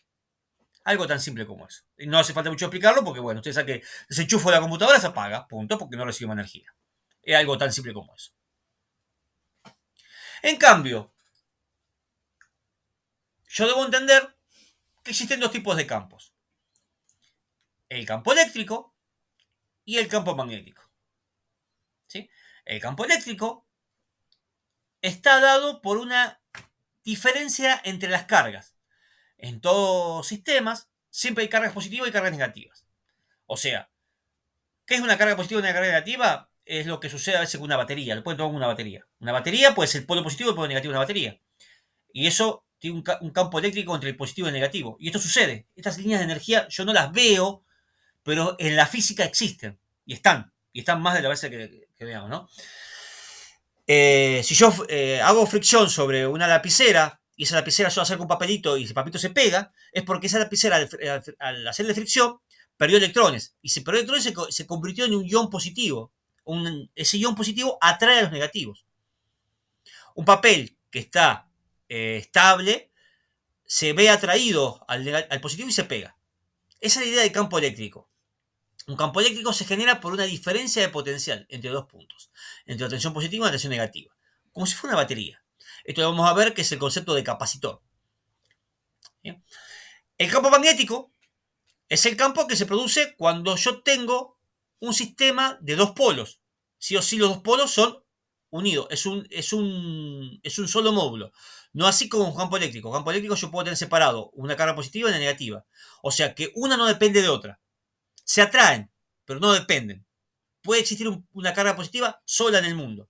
Algo tan simple como eso. Y no hace falta mucho explicarlo porque, bueno, ustedes saben que ese enchufo de la computadora se apaga, punto, porque no recibe energía. Es algo tan simple como eso. En cambio, yo debo entender que existen dos tipos de campos. El campo eléctrico y el campo magnético. ¿Sí? El campo eléctrico está dado por una diferencia entre las cargas. En todos sistemas siempre hay cargas positivas y cargas negativas. O sea, ¿qué es una carga positiva y una carga negativa? Es lo que sucede a veces con una batería. Lo pueden tomar con una batería. Una batería puede ser el polo positivo y el polo negativo de una batería. Y eso tiene un campo eléctrico entre el positivo y el negativo. Y esto sucede. Estas líneas de energía yo no las veo, pero en la física existen. Y están. Y están más de la veces que veamos, ¿no? Si yo hago fricción sobre una lapicera y esa lapicera yo acerco un papelito y ese papelito se pega, es porque esa lapicera al hacerle fricción perdió electrones. Y se perdió electrones y se convirtió en un ion positivo. Ese ion positivo atrae a los negativos. Un papel que está estable se ve atraído al positivo y se pega. Esa es la idea del campo eléctrico. Un campo eléctrico se genera por una diferencia de potencial entre dos puntos, entre la tensión positiva y la tensión negativa, como si fuera una batería. Esto lo vamos a ver que es el concepto de capacitor. ¿Bien? El campo magnético es el campo que se produce cuando yo tengo un sistema de dos polos. Sí o sí los dos polos son unidos, es un solo módulo. No así como un campo eléctrico. Un campo eléctrico yo puedo tener separado una carga positiva y una negativa. O sea que una no depende de otra. Se atraen, pero no dependen. Puede existir una carga positiva sola en el mundo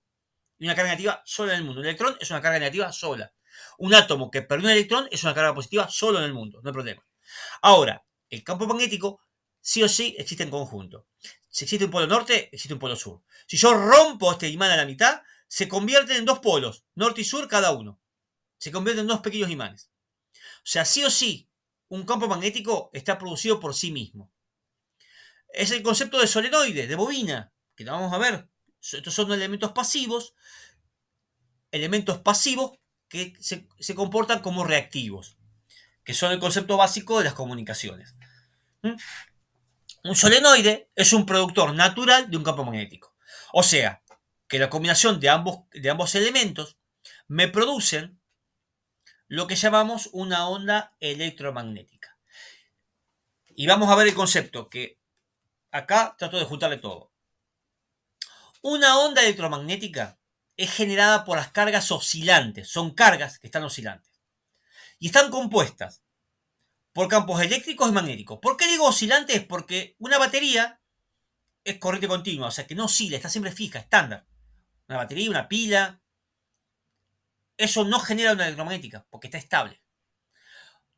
y una carga negativa sola en el mundo. Un electrón es una carga negativa sola. Un átomo que perdió un electrón es una carga positiva solo en el mundo, no hay problema. Ahora, el campo magnético sí o sí existe en conjunto. Si existe un polo norte, existe un polo sur. Si yo rompo este imán a la mitad, se convierten en dos polos, norte y sur cada uno. Se convierten en dos pequeños imanes. O sea, sí o sí, un campo magnético está producido por sí mismo. Es el concepto de solenoide, de bobina, que lo vamos a ver. Estos son elementos pasivos que se comportan como reactivos, que son el concepto básico de las comunicaciones. ¿Mm? Un solenoide es un productor natural de un campo magnético. O sea, que la combinación de ambos elementos me producen lo que llamamos una onda electromagnética. Y vamos a ver el concepto, que acá trato de juntarle todo. Una onda electromagnética es generada por las cargas oscilantes, son cargas que están oscilantes. Y están compuestas por campos eléctricos y magnéticos. ¿Por qué digo oscilantes? Porque una batería es corriente continua, o sea que no oscila, está siempre fija, estándar. Una batería, una pila, eso no genera una electromagnética, porque está estable.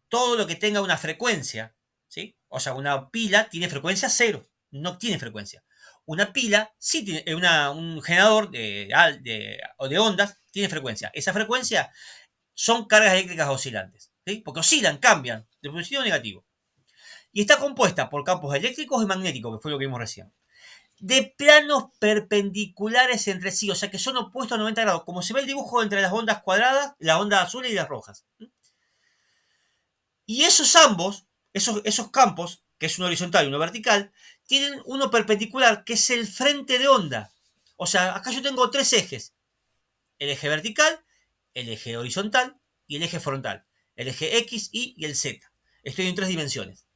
Todo lo que tenga una frecuencia, ¿sí? O sea, una pila tiene frecuencia cero, no tiene frecuencia. Una pila sí tiene, un generador de ondas tiene frecuencia. Esa frecuencia son cargas eléctricas oscilantes, ¿sí? Porque oscilan, cambian de positivo a negativo. Y está compuesta por campos eléctricos y magnéticos, que fue lo que vimos recién, de planos perpendiculares entre sí, o sea que son opuestos a 90 grados, como se ve el dibujo entre las ondas cuadradas, las ondas azules y las rojas. Y esos campos, que es uno horizontal y uno vertical, tienen uno perpendicular, que es el frente de onda. O sea, acá yo tengo tres ejes: el eje vertical, el eje horizontal y el eje frontal. El eje X, Y y el Z. Estoy en tres dimensiones.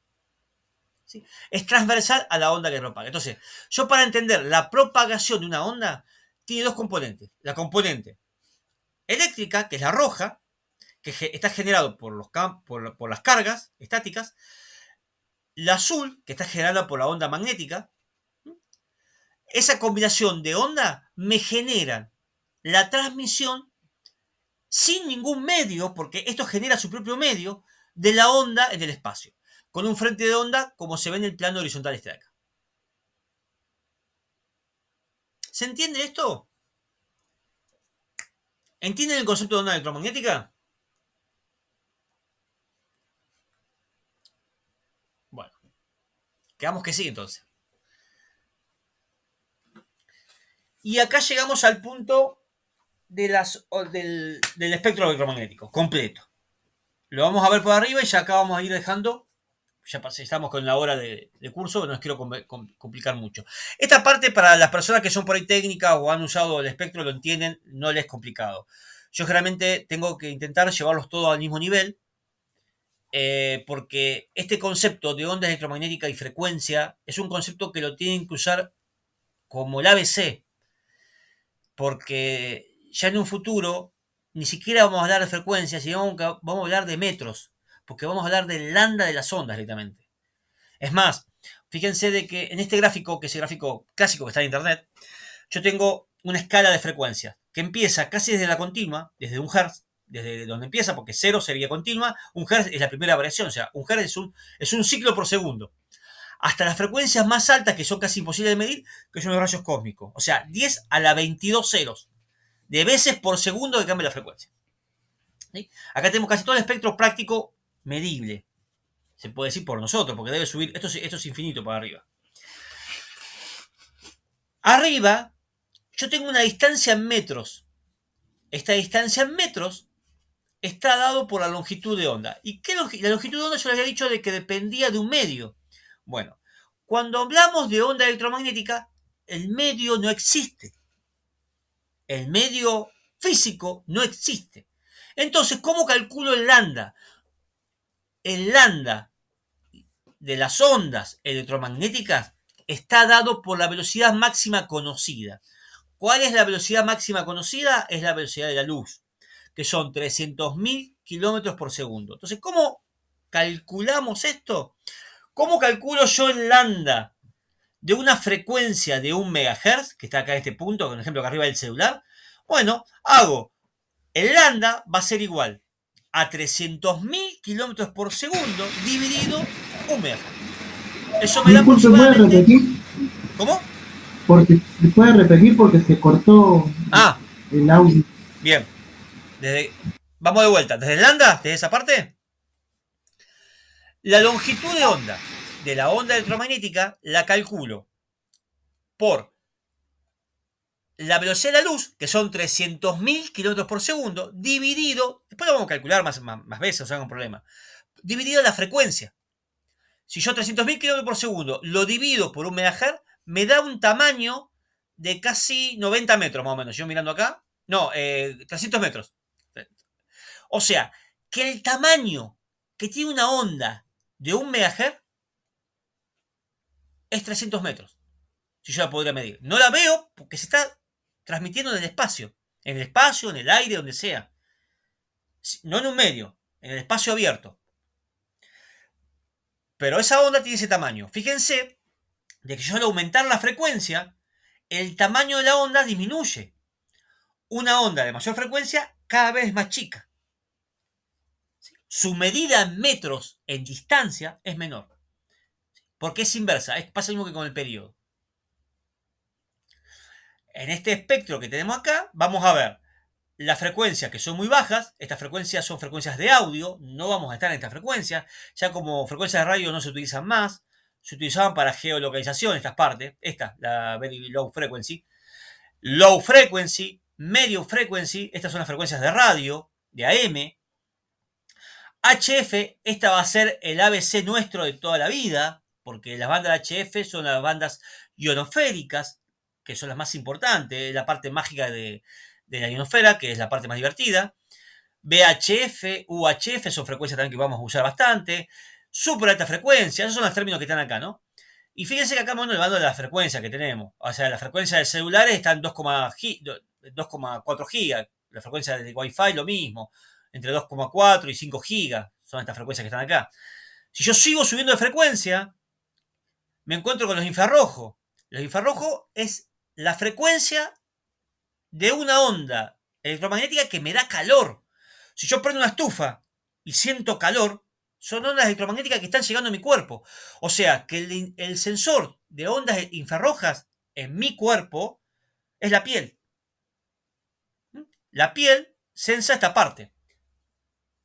¿Sí? Es transversal a la onda que propaga. Entonces, yo para entender la propagación de una onda, tiene dos componentes. La componente eléctrica, que es la roja, que está generado por las cargas estáticas. La azul, que está generada por la onda magnética. Esa combinación de onda me genera la transmisión sin ningún medio, porque esto genera su propio medio, de la onda en el espacio, con un frente de onda como se ve en el plano horizontal este de acá. ¿Se entiende esto? ¿Entienden el concepto de onda electromagnética? Bueno, quedamos que sí entonces. Y acá llegamos al punto del espectro electromagnético, completo. Lo vamos a ver por arriba y ya acá vamos a ir dejando. Ya estamos con la hora de curso, no les quiero complicar mucho. Esta parte, para las personas que son por ahí técnicas o han usado el espectro, lo entienden, no les es complicado. Yo generalmente tengo que intentar llevarlos todos al mismo nivel, porque este concepto de onda electromagnética y frecuencia es un concepto que lo tienen que usar como el ABC, porque ya en un futuro ni siquiera vamos a hablar de frecuencias, sino vamos a hablar de metros, porque vamos a hablar del lambda de las ondas directamente. Es más, fíjense de que en este gráfico, que es el gráfico clásico que está en internet, yo tengo una escala de frecuencias que empieza casi desde la continua, desde un hertz, desde donde empieza, porque 0 sería continua, un hertz es la primera variación, o sea, un hertz es un ciclo por segundo, hasta las frecuencias más altas, que son casi imposibles de medir, que son los rayos cósmicos, o sea, 10 a la 22 ceros de veces por segundo que cambia la frecuencia. ¿Sí? Acá tenemos casi todo el espectro práctico medible, se puede decir por nosotros, porque debe subir, esto es infinito para arriba. Arriba, yo tengo una distancia en metros. Esta distancia en metros está dado por la longitud de onda. ¿Y qué la longitud de onda yo les había dicho de que dependía de un medio? Bueno, cuando hablamos de onda electromagnética, el medio no existe. El medio físico no existe. Entonces, ¿cómo calculo el lambda? El lambda de las ondas electromagnéticas está dado por la velocidad máxima conocida. ¿Cuál es la velocidad máxima conocida? Es la velocidad de la luz, que son 300.000 kilómetros por segundo. Entonces, ¿cómo calculamos esto? ¿Cómo calculo yo el lambda de una frecuencia de 1 megahertz, que está acá en este punto, por ejemplo, acá arriba del celular? Bueno, hago el lambda va a ser igual a 300.000 kilómetros por segundo dividido 1 megahertz. Eso me da Disculpe, ¿puede aproximadamente... repetir? ¿Cómo? Porque puede repetir porque se cortó Ah, el audio. bien. Vamos de vuelta. Desde el lambda, desde esa parte, la longitud de onda de la onda electromagnética la calculo por la velocidad de la luz, que son 300.000 kilómetros por segundo, dividido, después lo vamos a calcular más veces, o sea, no hay un problema, dividido la frecuencia. Si yo 300.000 kilómetros por segundo lo divido por 1 megahertz, me da un tamaño de casi 90 metros, más o menos. Yo mirando acá, no, 300 metros. O sea, que el tamaño que tiene una onda de 1 megahertz es 300 metros. Si yo la podría medir. No la veo porque se está transmitiendo en el espacio. En el espacio, en el aire, donde sea. No en un medio, en el espacio abierto. Pero esa onda tiene ese tamaño. Fíjense de que yo al aumentar la frecuencia, el tamaño de la onda disminuye. Una onda de mayor frecuencia cada vez es más chica. Su medida en metros en distancia es menor. Porque es inversa, pasa lo mismo que con el periodo. En este espectro que tenemos acá, vamos a ver las frecuencias que son muy bajas. Estas frecuencias son frecuencias de audio, no vamos a estar en estas frecuencias. Ya como frecuencias de radio no se utilizan más, se utilizaban para geolocalización estas partes. Esta, la very low frequency. Low frequency, medium frequency, estas son las frecuencias de radio, de AM. HF, esta va a ser el ABC nuestro de toda la vida, porque las bandas HF son las bandas ionosféricas, que son las más importantes, la parte mágica de la ionosfera, que es la parte más divertida. VHF, UHF son frecuencias también que vamos a usar bastante. Super alta frecuencia, esos son los términos que están acá, ¿no? Y fíjense que acá vamos hablando de la frecuencia que tenemos. O sea, la frecuencia del celular está en 2,4 gigas. La frecuencia del Wi-Fi lo mismo. Entre 2,4 y 5 gigas son estas frecuencias que están acá. Si yo sigo subiendo de frecuencia, me encuentro con los infrarrojos. Los infrarrojos es la frecuencia de una onda electromagnética que me da calor. Si yo prendo una estufa y siento calor, son ondas electromagnéticas que están llegando a mi cuerpo. O sea, que el sensor de ondas infrarrojas en mi cuerpo es la piel. La piel sensa esta parte.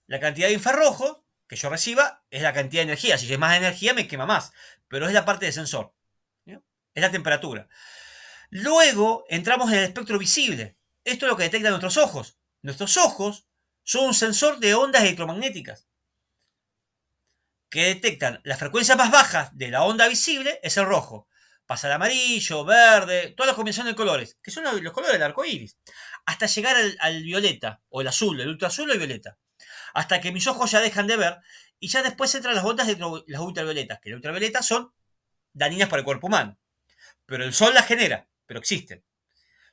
La cantidad de infrarrojos que yo reciba es la cantidad de energía. Si hay más energía, me quema más. Pero es la parte del sensor. ¿No? Es la temperatura. Luego entramos en el espectro visible. Esto es lo que detectan nuestros ojos. Nuestros ojos son un sensor de ondas electromagnéticas que detectan las frecuencias más bajas de la onda visible, es el rojo. Pasa el amarillo, verde, todas las combinaciones de colores, que son los colores del arco iris, hasta llegar al violeta, o el azul, el ultraazul o el violeta. Hasta que mis ojos ya dejan de ver, y ya después entran las ondas de las ultravioletas, que las ultravioletas son dañinas para el cuerpo humano. Pero el sol las genera, pero existen.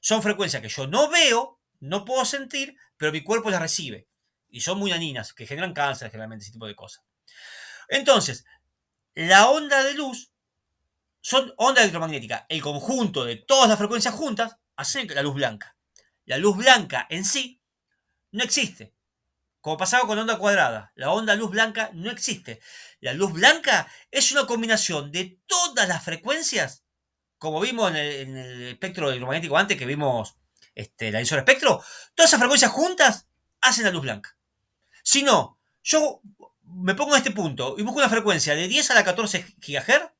Son frecuencias que yo no veo, no puedo sentir, pero mi cuerpo las recibe. Y son muy dañinas, que generan cáncer generalmente, ese tipo de cosas. Entonces, la onda de luz son onda electromagnética. El conjunto de todas las frecuencias juntas hacen la luz blanca. La luz blanca en sí no existe. Como pasaba con la onda cuadrada, la onda luz blanca no existe. La luz blanca es una combinación de todas las frecuencias, como vimos en el espectro electromagnético antes, que vimos la emisora espectro, todas esas frecuencias juntas hacen la luz blanca. Si no, yo me pongo en este punto y busco una frecuencia de 10 a la 14 GHz,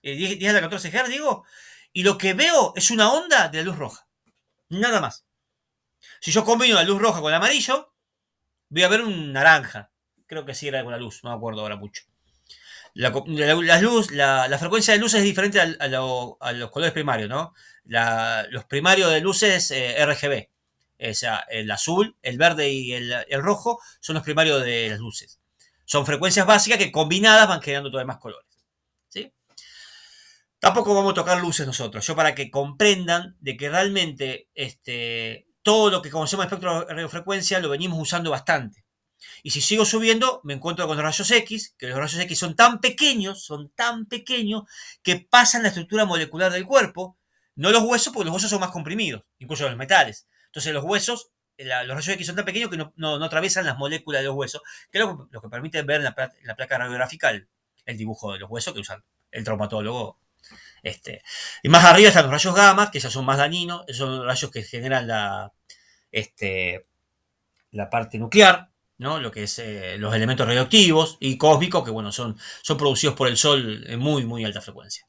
10 a la 14 GHz, digo, y lo que veo es una onda de la luz roja. Nada más. Si yo combino la luz roja con el amarillo, voy a ver un naranja. Creo que sí era con la luz, no me acuerdo ahora mucho. La frecuencia de luz es diferente a los colores primarios, ¿no? Los primarios de luces RGB. O sea, el azul, el verde y el rojo son los primarios de las luces. Son frecuencias básicas que combinadas van generando todos los demás colores. ¿Sí? Tampoco vamos a tocar luces nosotros. Yo para que comprendan de que realmente todo lo que conocemos de espectro de radiofrecuencia lo venimos usando bastante. Y si sigo subiendo, me encuentro con los rayos X, que los rayos X son tan pequeños, que pasan la estructura molecular del cuerpo, no los huesos, porque los huesos son más comprimidos, incluso los metales. Entonces los huesos, los rayos X son tan pequeños que no atraviesan las moléculas de los huesos, que es lo que permite ver en la placa radiográfica el dibujo de los huesos que usan el traumatólogo. Y más arriba están los rayos gamma, que ya son más dañinos, son rayos que generan la parte nuclear, ¿no? Lo que es los elementos radioactivos y cósmicos, que bueno, son producidos por el Sol en muy, muy alta frecuencia.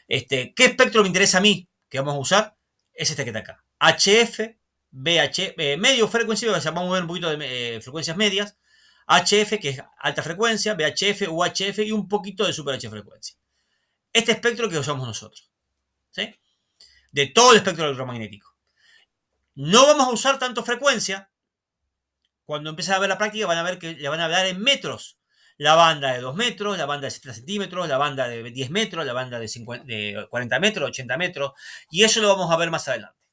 ¿Qué espectro me interesa a mí que vamos a usar? Es este que está acá. HF, BH, medio frecuencia, vamos a ver un poquito de frecuencias medias. HF, que es alta frecuencia, VHF, UHF y un poquito de super H frecuencia. Este espectro que usamos nosotros, ¿sí? De todo el espectro electromagnético. No vamos a usar tanto frecuencia. Cuando empiecen a ver la práctica van a ver que le van a hablar en metros. La banda de 2 metros, la banda de 70 centímetros, la banda de 10 metros, la banda de 40 metros, 80 metros. Y eso lo vamos a ver más adelante.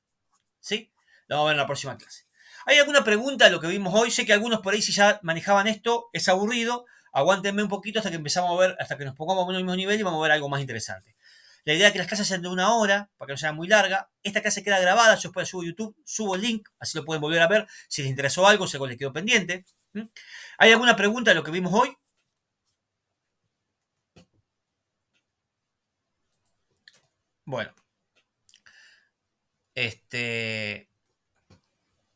¿Sí? Lo vamos a ver en la próxima clase. ¿Hay alguna pregunta de lo que vimos hoy? Sé que algunos por ahí si ya manejaban esto, es aburrido. Aguántenme un poquito hasta que empezamos a ver, hasta que nos pongamos en el mismo nivel y vamos a ver algo más interesante. La idea es que las clases sean de 1 hora, para que no sea muy larga. Esta clase queda grabada, yo después la subo a YouTube, subo el link, así lo pueden volver a ver si les interesó algo, si algo les quedó pendiente. ¿Hay alguna pregunta de lo que vimos hoy? Bueno,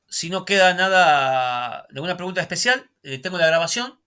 si no queda nada, ninguna pregunta especial, tengo la grabación.